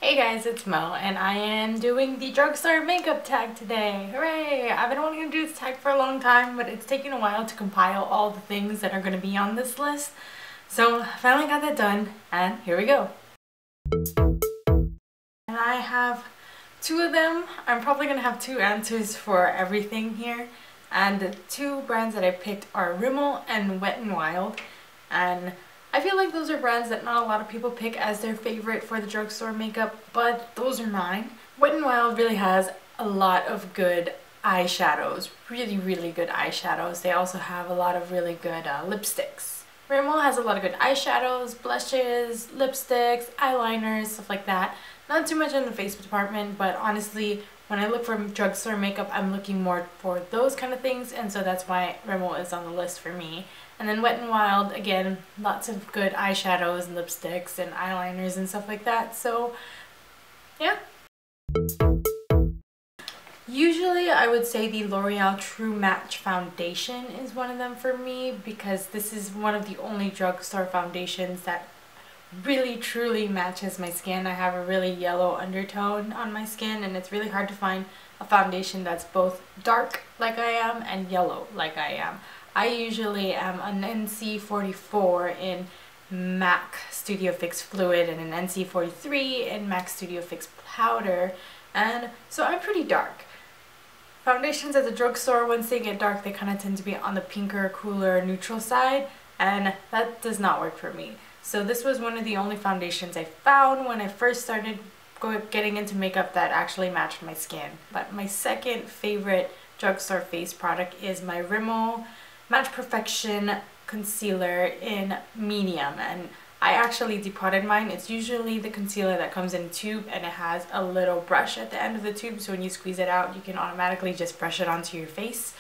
Hey guys, it's Mo, and I am doing the Drugstore makeup tag today. Hooray! I've been wanting to do this tag for a long time, but it's taken a while to compile all the things that are going to be on this list. So I finally got that done, and here we go. And I have two of them. I'm probably going to have two answers for everything here. And the two brands that I picked are Rimmel and Wet n Wild. And I feel like those are brands that not a lot of people pick as their favorite for the drugstore makeup, but those are mine. Wet n Wild really has a lot of good eyeshadows, really good eyeshadows. They also have a lot of really good lipsticks. Rimmel has a lot of good eyeshadows, blushes, lipsticks, eyeliners, stuff like that. Not too much in the face department, but honestly, when I look for drugstore makeup, I'm looking more for those kind of things, and so that's why Rimmel is on the list for me. And then Wet n Wild, again, lots of good eyeshadows and lipsticks and eyeliners and stuff like that, so yeah. Usually I would say the L'Oreal True Match Foundation is one of them for me, because this is one of the only drugstore foundations that really truly matches my skin. I have a really yellow undertone on my skin, and it's really hard to find a foundation that's both dark like I am and yellow like I am. I usually am an NC44 in MAC Studio Fix Fluid and an NC43 in MAC Studio Fix Powder, and so I'm pretty dark. Foundations at the drugstore, once they get dark, they kind of tend to be on the pinker, cooler, neutral side, and that does not work for me. So this was one of the only foundations I found when I first started getting into makeup that actually matched my skin. But my second favorite drugstore face product is my Rimmel Match Perfection Concealer in medium, and I actually depotted mine. It's usually the concealer that comes in a tube, and it has a little brush at the end of the tube, so when you squeeze it out you can automatically just brush it onto your face.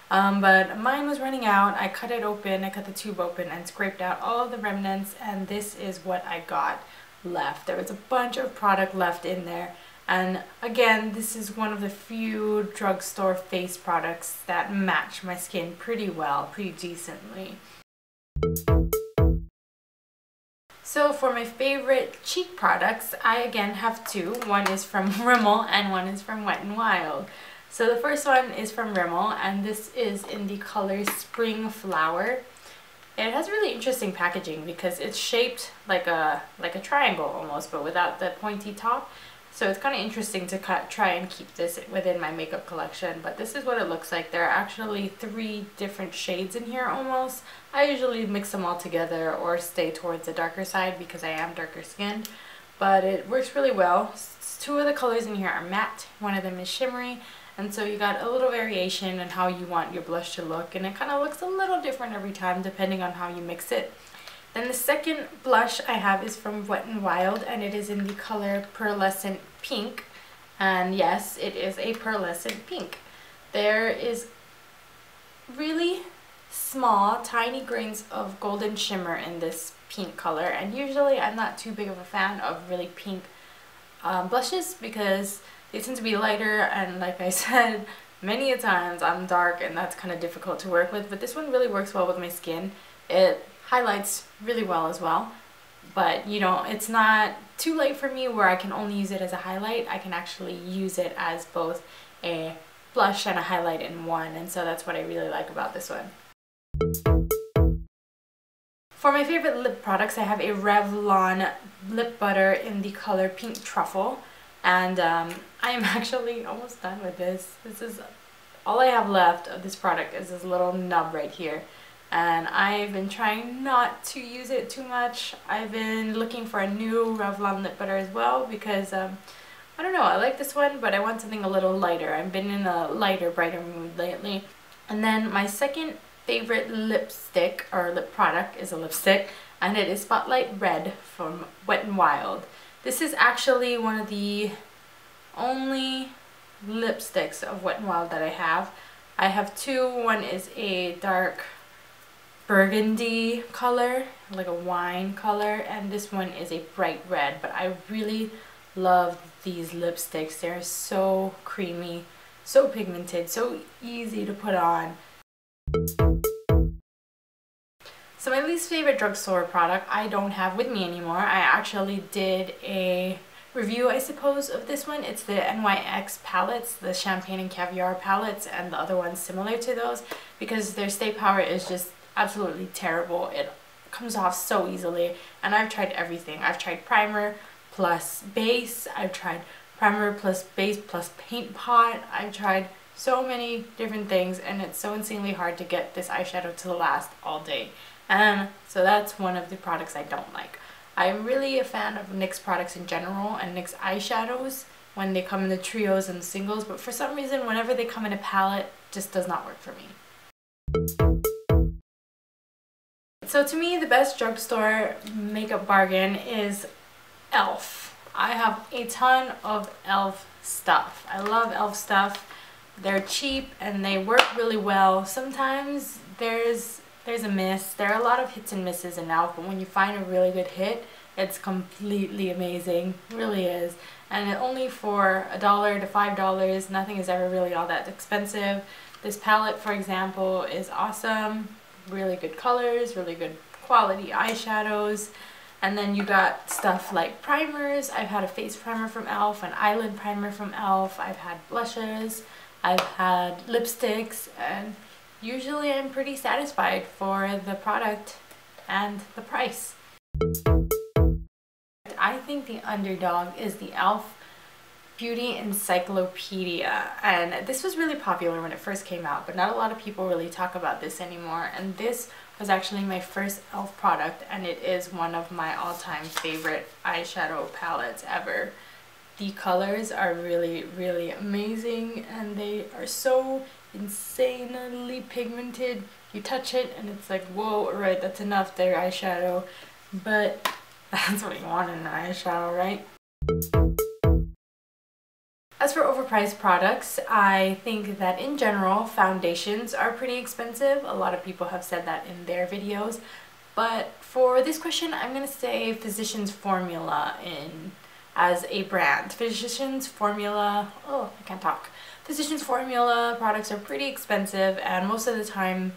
But mine was running out. I cut the tube open and scraped out all of the remnants, and this is what I got left. There was a bunch of product left in there, and again, this is one of the few drugstore face products that match my skin pretty well, pretty decently. So for my favorite cheek products, I again have two. One is from Rimmel and one is from Wet n Wild. So the first one is from Rimmel, and this is in the color Spring Flower. It has really interesting packaging because it's shaped like a triangle almost, but without the pointy top. So it's kind of interesting to try and keep this within my makeup collection, but this is what it looks like. There are actually 3 different shades in here almost. I usually mix them all together or stay towards the darker side because I am darker skinned, but it works really well. 2 of the colors in here are matte, one of them is shimmery, and so you got a little variation in how you want your blush to look, and it kind of looks a little different every time depending on how you mix it. Then the second blush I have is from Wet n Wild, and it is in the color Pearlescent Pink. And yes, it is a pearlescent pink. There is really small, tiny grains of golden shimmer in this pink color, and usually I'm not too big of a fan of really pink blushes because they tend to be lighter, and like I said many a times, I'm dark and that's kind of difficult to work with, but this one really works well with my skin. It highlights really well as well, but you know, it's not too light for me where I can only use it as a highlight. I can actually use it as both a blush and a highlight in one, and so that's what I really like about this one. For my favorite lip products, I have a Revlon lip butter in the color Pink Truffle, and I am actually almost done with this. This is all I have left of this product, is this little nub right here. And I've been trying not to use it too much. I've been looking for a new Revlon lip butter as well because, I don't know, I like this one, but I want something a little lighter. I've been in a lighter, brighter mood lately. And then my second favorite lipstick, or lip product, is a lipstick, and it is Spotlight Red from Wet n Wild. This is actually one of the only lipsticks of Wet n Wild that I have. I have 2. One is a dark burgundy color, like a wine color, and this one is a bright red, but I really love these lipsticks. They're so creamy, so pigmented, so easy to put on. So my least favorite drugstore product I don't have with me anymore. I actually did a review, I suppose, of this one. It's the NYX palettes, the Champagne and Caviar palettes, and the other ones similar to those, because their stay power is just absolutely terrible. It comes off so easily, and I've tried everything. I've tried primer plus base, I've tried primer plus base plus paint pot, I've tried so many different things, and it's so insanely hard to get this eyeshadow to last all day. And so that's one of the products I don't like. I'm really a fan of NYX products in general and NYX eyeshadows when they come in the trios and the singles, but for some reason whenever they come in a palette, it just does not work for me. So to me, the best drugstore makeup bargain is e.l.f. I have a ton of e.l.f. stuff. I love e.l.f. stuff. They're cheap and they work really well. Sometimes there's a miss. There are a lot of hits and misses in e.l.f., but when you find a really good hit, it's completely amazing. It really is. And only for $1 to $5, nothing is ever really all that expensive. This palette, for example, is awesome. Really good colors, really good quality eyeshadows. And then you got stuff like primers. I've had a face primer from e.l.f., an eyelid primer from e.l.f. I've had blushes, I've had lipsticks, and usually I'm pretty satisfied for the product and the price. I think the underdog is the e.l.f. Beauty Encyclopedia, and this was really popular when it first came out, but not a lot of people really talk about this anymore. And this was actually my first e.l.f. product, and it is one of my all-time favorite eyeshadow palettes ever. The colors are really, really amazing, and they are so insanely pigmented. You touch it and it's like, whoa, right, that's enough there, eyeshadow. But that's what you want in an eyeshadow, right? As for overpriced products, I think that in general foundations are pretty expensive. A lot of people have said that in their videos. But for this question, I'm going to say Physicians Formula as a brand. Physicians Formula products are pretty expensive, and most of the time,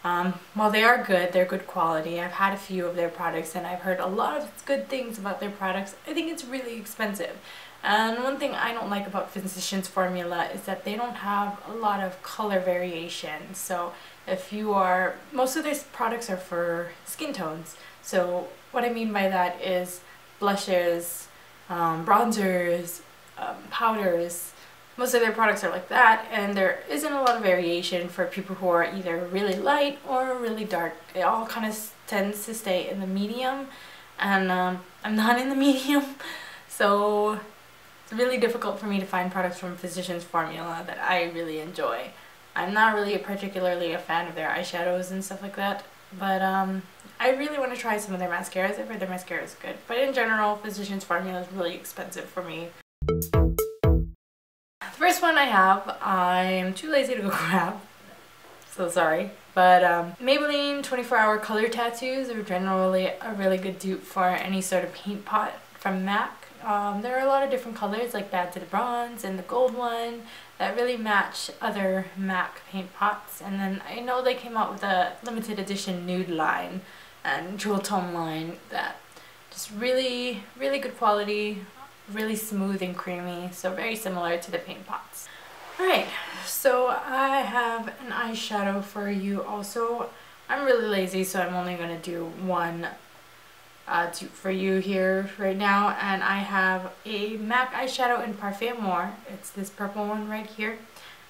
while they are good, they're good quality. I've had a few of their products and I've heard a lot of good things about their products. I think it's really expensive. And one thing I don't like about Physicians Formula is that they don't have a lot of color variation. So if you are, most of their products are for skin tones. So what I mean by that is blushes, bronzers, powders. Most of their products are like that, and there isn't a lot of variation for people who are either really light or really dark. It all kind of tends to stay in the medium, and I'm not in the medium, so it's really difficult for me to find products from Physicians Formula that I really enjoy. I'm not really particularly a fan of their eyeshadows and stuff like that, but I really want to try some of their mascaras. I've heard their mascara is good, but in general, Physicians Formula is really expensive for me. The first one I have, I'm too lazy to go grab, so sorry. But Maybelline 24-hour color tattoos are generally a really good dupe for any sort of paint pot from MAC. There are a lot of different colors like Bad to the Bronze and the gold one that really match other MAC paint pots. And then I know they came out with a limited edition nude line and jewel tone line that just really, really good quality, really smooth and creamy, so very similar to the paint pots. Alright, so I have an eyeshadow for you also. I'm really lazy, so I'm only going to do one dupe for you here right now, and I have a MAC eyeshadow in Parfait Amore. It's this purple one right here.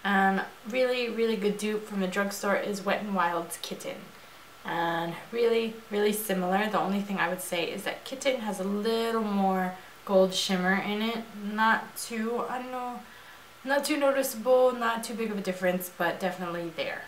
And really, really good dupe from the drugstore is Wet n Wild's Kitten. And really, really similar. The only thing I would say is that Kitten has a little more gold shimmer in it. Not too, I don't know, not too noticeable, not too big of a difference, but definitely there.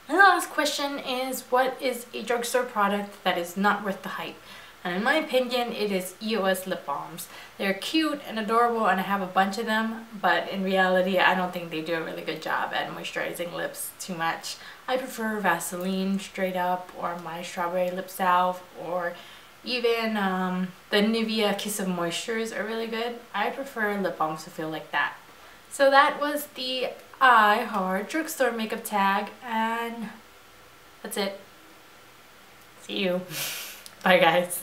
And the last question is, what is a drugstore product that is not worth the hype? And in my opinion, it is EOS lip balms. They're cute and adorable, and I have a bunch of them, but in reality, I don't think they do a really good job at moisturizing lips too much. I prefer Vaseline straight up, or my strawberry lip salve, or even the Nivea Kiss of Moistures are really good. I prefer lip balms to feel like that. So that was the iHeart drugstore makeup tag, and that's it. See you. Bye guys.